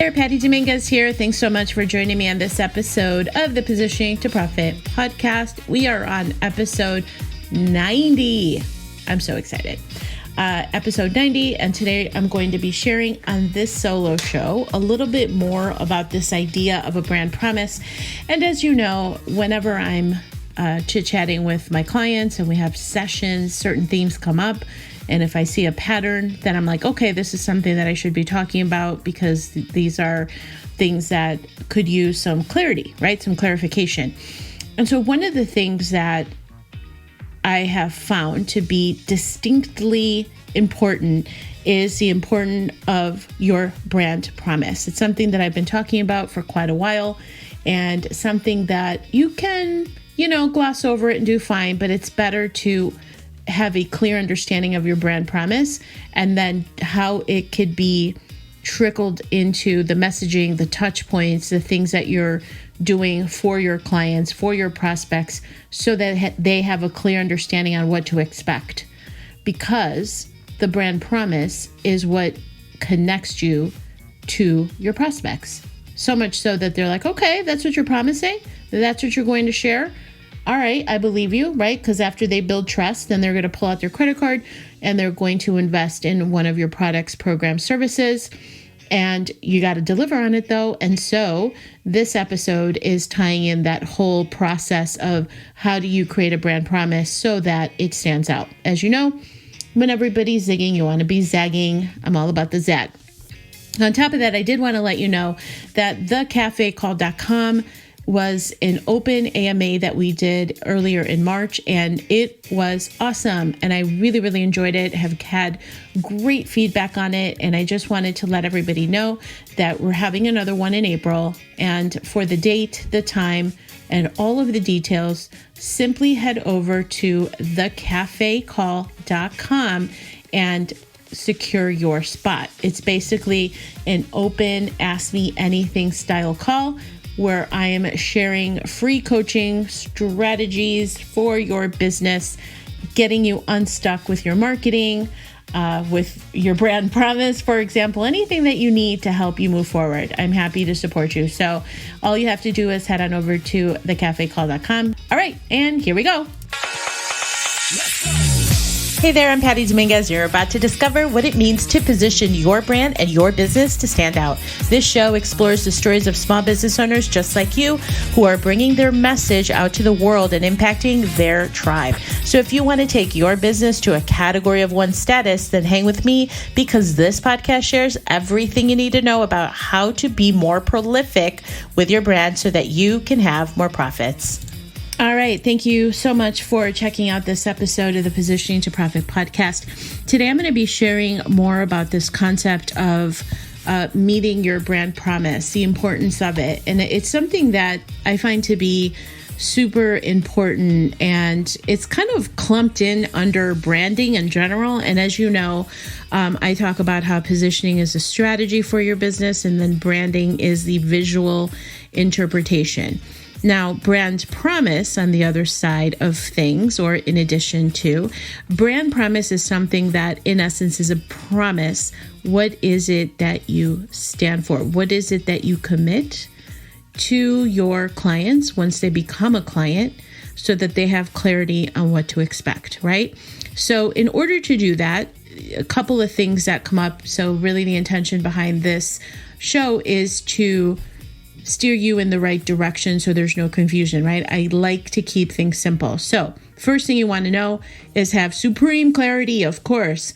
Hey, Patty Dominguez here. Thanks so much for joining me on this episode of the Positioning to Profit podcast. We are on episode 90. I'm so excited. Episode 90, and today I'm going to be sharing on this solo show a little bit more about this idea of a brand promise. And as you know, whenever I'm chit-chatting with my clients and we have sessions, certain themes come up. And if I see a pattern, then I'm like, okay, this is something that I should be talking about because these are things that could use some clarity, right? Some clarification. And so one of the things that I have found to be distinctly important is the importance of your brand promise. It's something that I've been talking about for quite a while and something that you can, gloss over it and do fine, but it's better to have a clear understanding of your brand promise and then how it could be trickled into the messaging, the touch points, the things that you're doing for your clients, for your prospects, so that they have a clear understanding on what to expect. Because the brand promise is what connects you to your prospects. So much so that they're like, okay, that's what you're promising? That's what you're going to share? All right, I believe you, right? Because after they build trust, then they're going to pull out their credit card and they're going to invest in one of your products, programs, services. And you got to deliver on it though. And so this episode is tying in that whole process of how do you create a brand promise so that it stands out. As you know, when everybody's zigging, you want to be zagging. I'm all about the zag. On top of that, I did want to let you know that thecafecall.com was an open AMA that we did earlier in March, and it was awesome. And I really, really enjoyed it, have had great feedback on it. And I just wanted to let everybody know that we're having another one in April. And for the date, the time, and all of the details, simply head over to thecafecall.com and secure your spot. It's basically an open Ask Me Anything style call where I am sharing free coaching strategies for your business, getting you unstuck with your marketing, with your brand promise, for example, anything that you need to help you move forward. I'm happy to support you. So all you have to do is head on over to thecafecall.com. All right, and here we go. Hey there, I'm Patty Dominguez. You're about to discover what it means to position your brand and your business to stand out. This show explores the stories of small business owners just like you who are bringing their message out to the world and impacting their tribe. So if you want to take your business to a category of one status, then hang with me because this podcast shares everything you need to know about how to be more prolific with your brand so that you can have more profits. All right. Thank you so much for checking out this episode of the Positioning to Profit podcast. Today, I'm going to be sharing more about this concept of meeting your brand promise, the importance of it. And it's something that I find to be super important, and it's kind of clumped in under branding in general. And as you know, I talk about how positioning is a strategy for your business, and then branding is the visual interpretation. Now, brand promise on the other side of things, or in addition to, brand promise is something that in essence is a promise. What is it that you stand for? What is it that you commit to your clients once they become a client so that they have clarity on what to expect, right? So in order to do that, a couple of things that come up. So really the intention behind this show is to steer you in the right direction so there's no confusion, right? I like to keep things simple. So first thing you want to know is have supreme clarity, of course,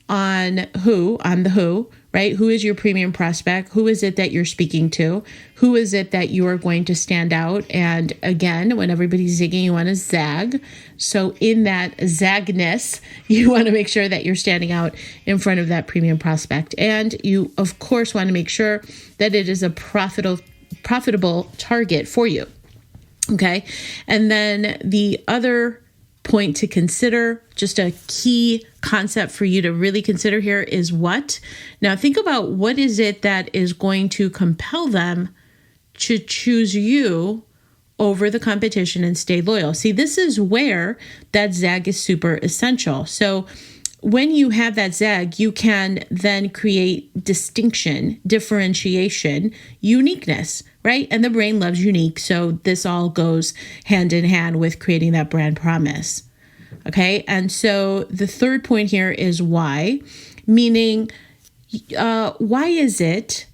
on the who, right? Who is your premium prospect? Who is it that you're speaking to? Who is it that you are going to stand out? And again, when everybody's zigging, you want to zag. So in that zagness, you want to make sure that you're standing out in front of that premium prospect. And you, of course, want to make sure that it is a profitable target for you. Okay. And then the other point to consider, just a key concept for you to really consider here is what. Now think about what is it that is going to compel them to choose you over the competition and stay loyal. See, this is where that zag is super essential. So when you have that zag, you can then create distinction, differentiation, uniqueness, right? And the brain loves unique. So this all goes hand in hand with creating that brand promise. Okay. And so the third point here is why, meaning why is it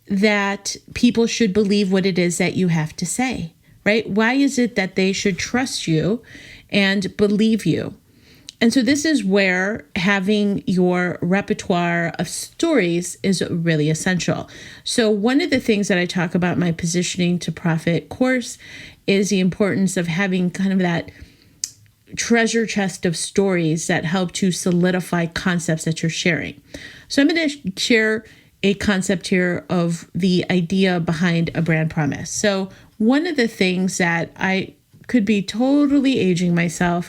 that people should believe what it is that you have to say, right? Why is it that they should trust you and believe you? And so this is where having your repertoire of stories is really essential. So one of the things that I talk about in my Positioning to Profit course is the importance of having kind of that treasure chest of stories that help to solidify concepts that you're sharing. So I'm going to share a concept here of the idea behind a brand promise. So one of the things that I could be totally aging myself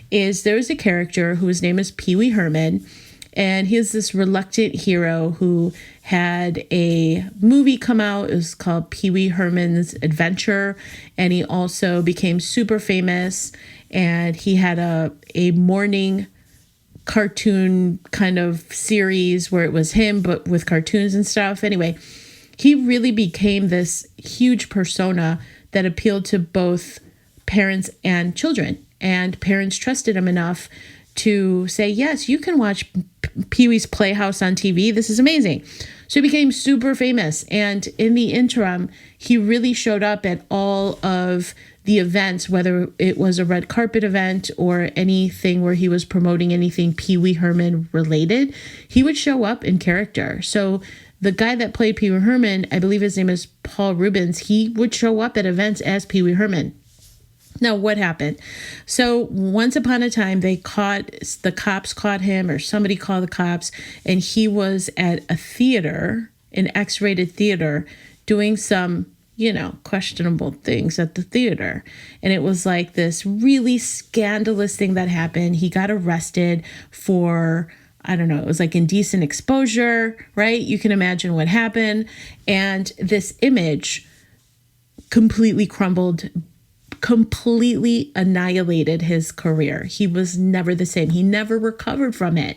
is there's a character whose name is Pee Wee Herman, and he's this reluctant hero who had a movie come out. It was called Pee Wee Herman's Adventure, and he also became super famous, and he had a morning cartoon kind of series where it was him, but with cartoons and stuff. Anyway, he really became this huge persona that appealed to both parents and children. And parents trusted him enough to say, yes, you can watch Pee-wee's Playhouse on TV. This is amazing. So he became super famous. And in the interim, he really showed up at all of the events, whether it was a red carpet event or anything where he was promoting anything Pee Wee Herman related. He would show up in character. So the guy that played Pee Wee Herman, I believe his name is Paul Rubens, he would show up at events as Pee Wee Herman. Now, what happened? So once upon a time, the cops caught him, or somebody called the cops, and he was at a theater, an X-rated theater, doing some, questionable things at the theater. And it was like this really scandalous thing that happened. He got arrested for, I don't know, it was like indecent exposure, right? You can imagine what happened. And this image completely crumbled, completely annihilated his career. He was never the same. He never recovered from it.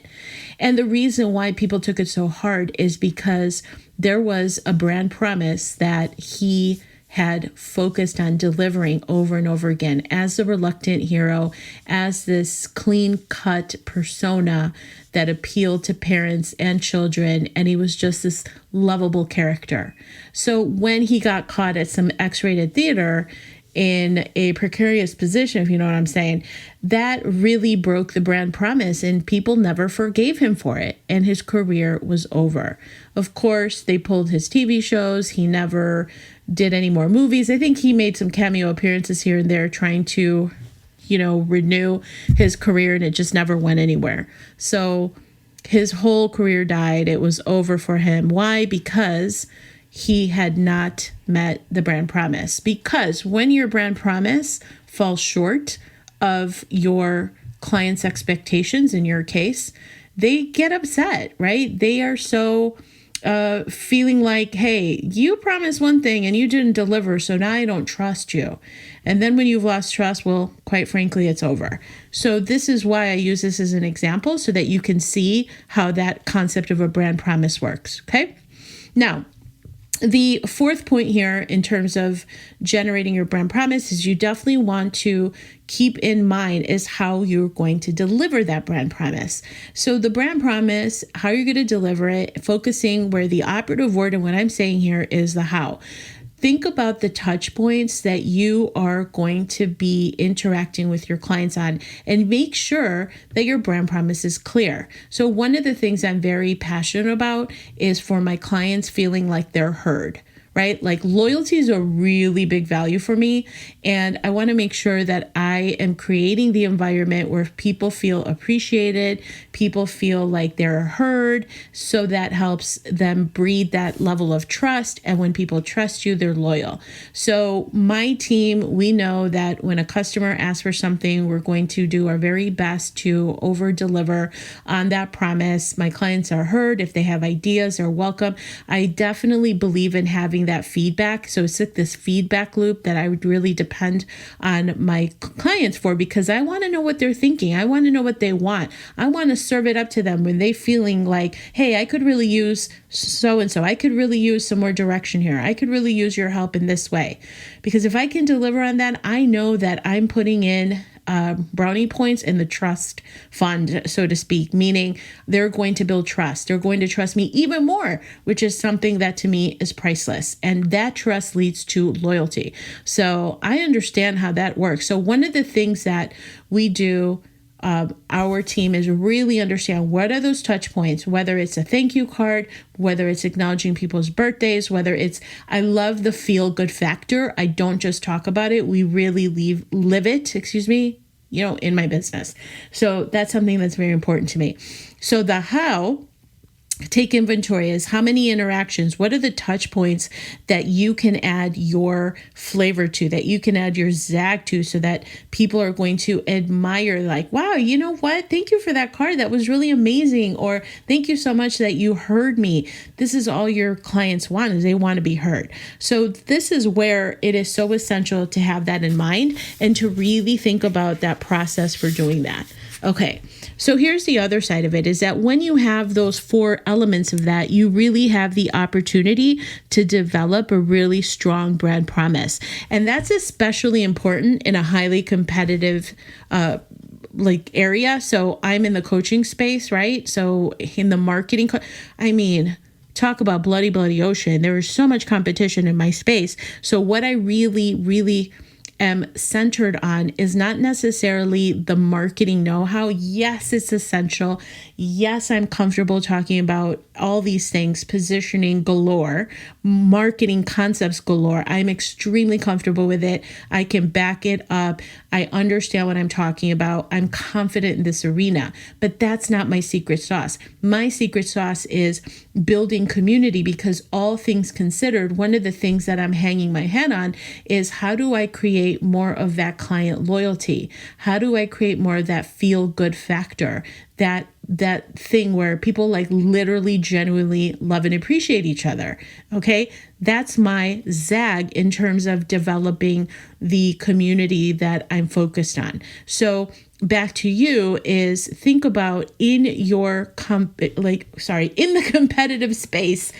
And the reason why people took it so hard is because there was a brand promise that he had focused on delivering over and over again as the reluctant hero, as this clean-cut persona that appealed to parents and children, and he was just this lovable character. So when he got caught at some X-rated theater in a precarious position, if you know what I'm saying, that really broke the brand promise, and people never forgave him for it, and his career was over. Of course, they pulled his TV shows. He never did any more movies. I think he made some cameo appearances here and there trying to, renew his career, and it just never went anywhere. So his whole career died. It was over for him. Why? Because he had not met the brand promise. Because when your brand promise falls short of your client's expectations, in your case, they get upset, right? They are so feeling like, hey, you promised one thing and you didn't deliver, so now I don't trust you. And then when you've lost trust, well, quite frankly, it's over. So this is why I use this as an example so that you can see how that concept of a brand promise works, okay? Now, the fourth point here in terms of generating your brand promise is you definitely want to keep in mind is how you're going to deliver that brand promise. So the brand promise, how you're going to deliver it, focusing where the operative word and what I'm saying here is the how. Think about the touch points that you are going to be interacting with your clients on, and make sure that your brand promise is clear. So one of the things I'm very passionate about is for my clients feeling like they're heard, right? Like loyalty is a really big value for me. And I want to make sure that I am creating the environment where people feel appreciated, people feel like they're heard. So that helps them breed that level of trust. And when people trust you, they're loyal. So my team, we know that when a customer asks for something, we're going to do our very best to over deliver on that promise. My clients are heard. If they have ideas, they're welcome. I definitely believe in having that feedback. So it's like this feedback loop that I would really depend on my clients for, because I want to know what they're thinking. I want to know what they want. I want to serve it up to them when they feeling like, hey, I could really use so-and-so. I could really use some more direction here. I could really use your help in this way. Because if I can deliver on that, I know that I'm putting in brownie points in the trust fund, so to speak, meaning they're going to build trust. They're going to trust me even more, which is something that to me is priceless. And that trust leads to loyalty. So I understand how that works. So one of the things that we do, our team, is really understand what are those touch points, whether it's a thank you card, whether it's acknowledging people's birthdays, whether it's, I love the feel good factor. I don't just talk about it. We really live it, in my business. So that's something that's very important to me. So the how, take inventory, is how many interactions, what are the touch points that you can add your flavor to, that you can add your zag to, so that people are going to admire, like, wow, you know what? Thank you for that card. That was really amazing. Or thank you so much that you heard me. This is all your clients want, is they want to be heard. So this is where it is so essential to have that in mind and to really think about that process for doing that. Okay, so here's the other side of it, is that when you have those 4 elements of that, you really have the opportunity to develop a really strong brand promise. And that's especially important in a highly competitive area. So I'm in the coaching space, right? So in the marketing, talk about bloody ocean. There is so much competition in my space. So what I really am centered on is not necessarily the marketing know-how. Yes, it's essential. Yes, I'm comfortable talking about all these things, positioning galore, marketing concepts galore. I'm extremely comfortable with it. I can back it up. I understand what I'm talking about. I'm confident in this arena, but that's not my secret sauce. My secret sauce is building community, because all things considered, one of the things that I'm hanging my head on is, how do I create more of that client loyalty? How do I create more of that feel good factor? That thing where people like literally genuinely love and appreciate each other. Okay. That's my zag in terms of developing the community that I'm focused on. So back to you is, think about in your in the competitive space,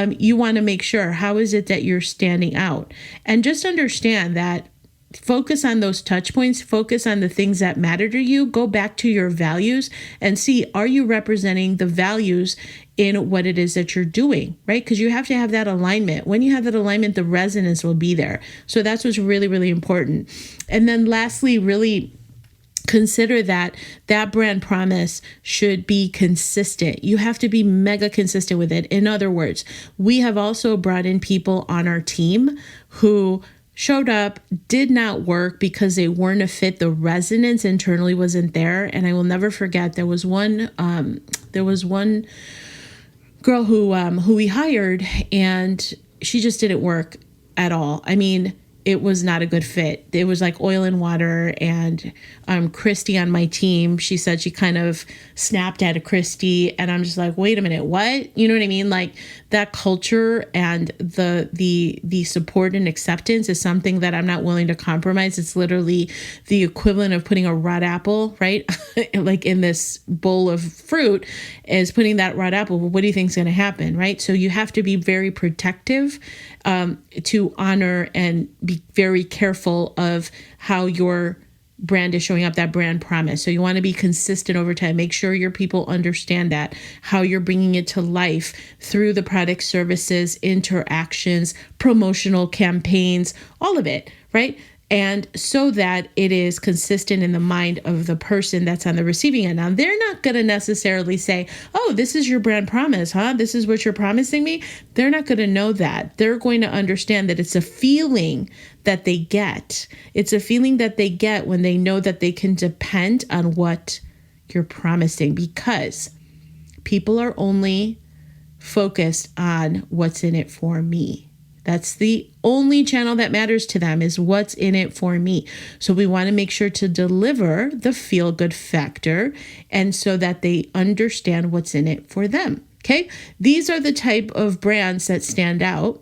you want to make sure, how is it that you're standing out? And just understand that focus on those touch points, focus on the things that matter to you, go back to your values and see, are you representing the values in what it is that you're doing, right? Because you have to have that alignment. When you have that alignment, the resonance will be there. So that's what's really, really important. And then lastly, really consider that brand promise should be consistent. You have to be mega consistent with it. In other words, we have also brought in people on our team who showed up, did not work because they weren't a fit. The resonance internally wasn't there. And I will never forget, there was one girl who we hired, and she just didn't work at all. It was not a good fit. It was like oil and water. And Christy on my team, she said she kind of snapped at a Christy. And I'm just like, wait a minute, what? You know what I mean? Like, that culture and the support and acceptance is something that I'm not willing to compromise. It's literally the equivalent of putting a rot apple, right? Like in this bowl of fruit, is putting that rot apple. Well, what do you think is going to happen, right? So you have to be very protective to honor and be very careful of how your brand is showing up, that brand promise. So you want to be consistent over time. Make sure your people understand that, how you're bringing it to life through the product, services, interactions, promotional campaigns, all of it, right? And so that it is consistent in the mind of the person that's on the receiving end. Now, they're not going to necessarily say, oh, this is your brand promise, huh? This is what you're promising me. They're not going to know that. They're going to understand that it's a feeling that they get. It's a feeling that they get when they know that they can depend on what you're promising, because people are only focused on what's in it for me. That's the only channel that matters to them, is what's in it for me. So we want to make sure to deliver the feel good factor, and so that they understand what's in it for them. Okay. These are the type of brands that stand out.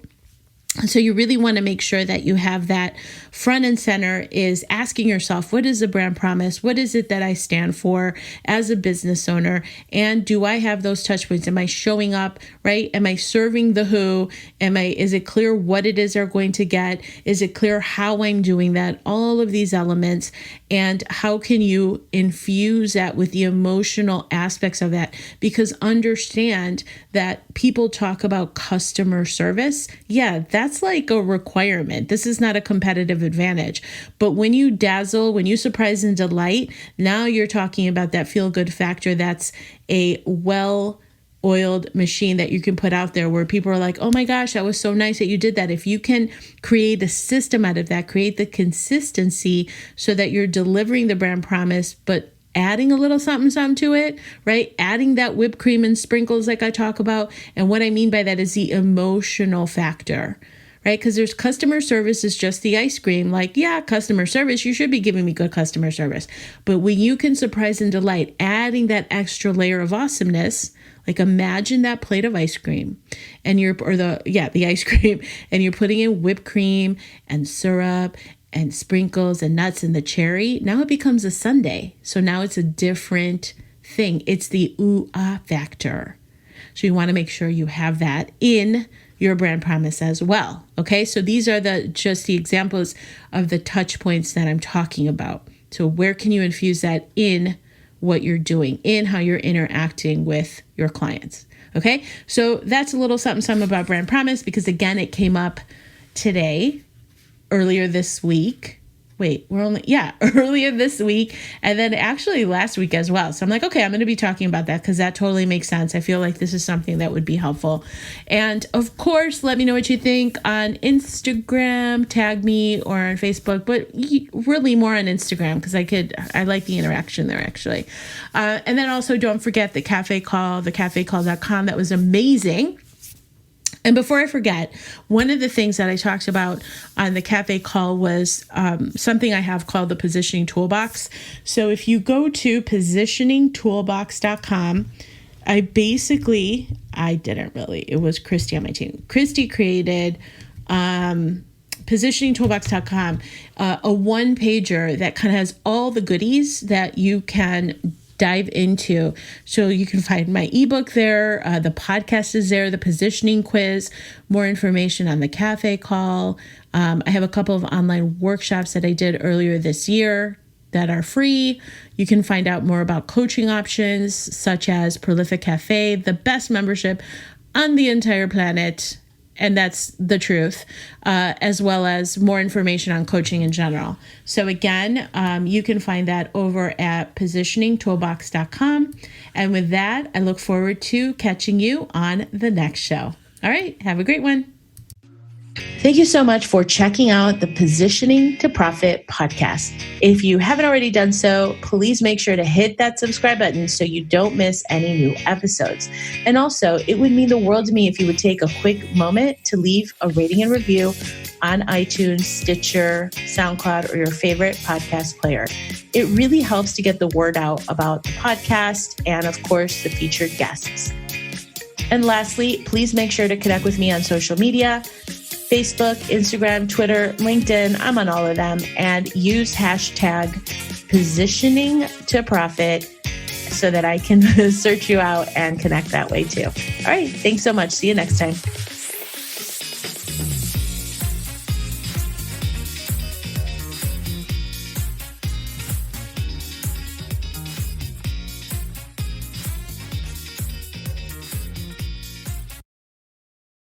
So you really want to make sure that you have that front and center, is asking yourself, what is the brand promise? What is it that I stand for as a business owner? And do I have those touch points? Am I showing up, right? Am I serving the who? Is it clear what it is they're going to get? Is it clear how I'm doing that? All of these elements. And how can you infuse that with the emotional aspects of that? Because understand that people talk about customer service. Yeah, that's like a requirement. This is not a competitive advantage. But when you dazzle, when you surprise and delight, now you're talking about that feel-good factor. That's a well-oiled machine that you can put out there where people are like, oh my gosh, that was so nice that you did that. If you can create a system out of that, create the consistency so that you're delivering the brand promise, but adding a little something to it, right? Adding that whipped cream and sprinkles like I talk about. And what I mean by that is the emotional factor, right? Because there's customer service is just the ice cream. Like, yeah, customer service, you should be giving me good customer service. But when you can surprise and delight, adding that extra layer of awesomeness, like imagine that plate of ice cream and the ice cream, and you're putting in whipped cream and syrup and sprinkles and nuts and the cherry. Now it becomes a sundae. So now it's a different thing. It's the ooh-ah factor. So you want to make sure you have that in your brand promise as well. Okay, so these are just the examples of the touch points that I'm talking about. So where can you infuse that in what you're doing, in how you're interacting with your clients? Okay, so that's a little something about brand promise, because again, it came up today, earlier this week. Earlier this week, and then actually last week as well. So I'm like, okay, I'm going to be talking about that because that totally makes sense. I feel like this is something that would be helpful. And of course, let me know what you think on Instagram, tag me, or on Facebook, but really more on Instagram because I like the interaction there actually. And then also don't forget the cafe call, thecafecall.com. That was amazing. And before I forget, one of the things that I talked about on the cafe call was something I have called the positioning toolbox. So if you go to positioningtoolbox.com, it was Christy on my team. Christy created positioningtoolbox.com, a one-pager that kind of has all the goodies that you can dive into. So you can find my ebook there. The podcast is there, the positioning quiz, more information on the cafe call. I have a couple of online workshops that I did earlier this year that are free. You can find out more about coaching options such as Prolific Cafe, the best membership on the entire planet. And that's the truth, as well as more information on coaching in general. So again, you can find that over at positioningtoolbox.com. And with that, I look forward to catching you on the next show. All right, have a great one. Thank you so much for checking out the Positioning to Profit podcast. If you haven't already done so, please make sure to hit that subscribe button so you don't miss any new episodes. And also, it would mean the world to me if you would take a quick moment to leave a rating and review on iTunes, Stitcher, SoundCloud, or your favorite podcast player. It really helps to get the word out about the podcast and, of course, the featured guests. And lastly, please make sure to connect with me on social media. Facebook, Instagram, Twitter, LinkedIn, I'm on all of them, and use hashtag positioning to profit so that I can search you out and connect that way too. All right. Thanks so much. See you next time.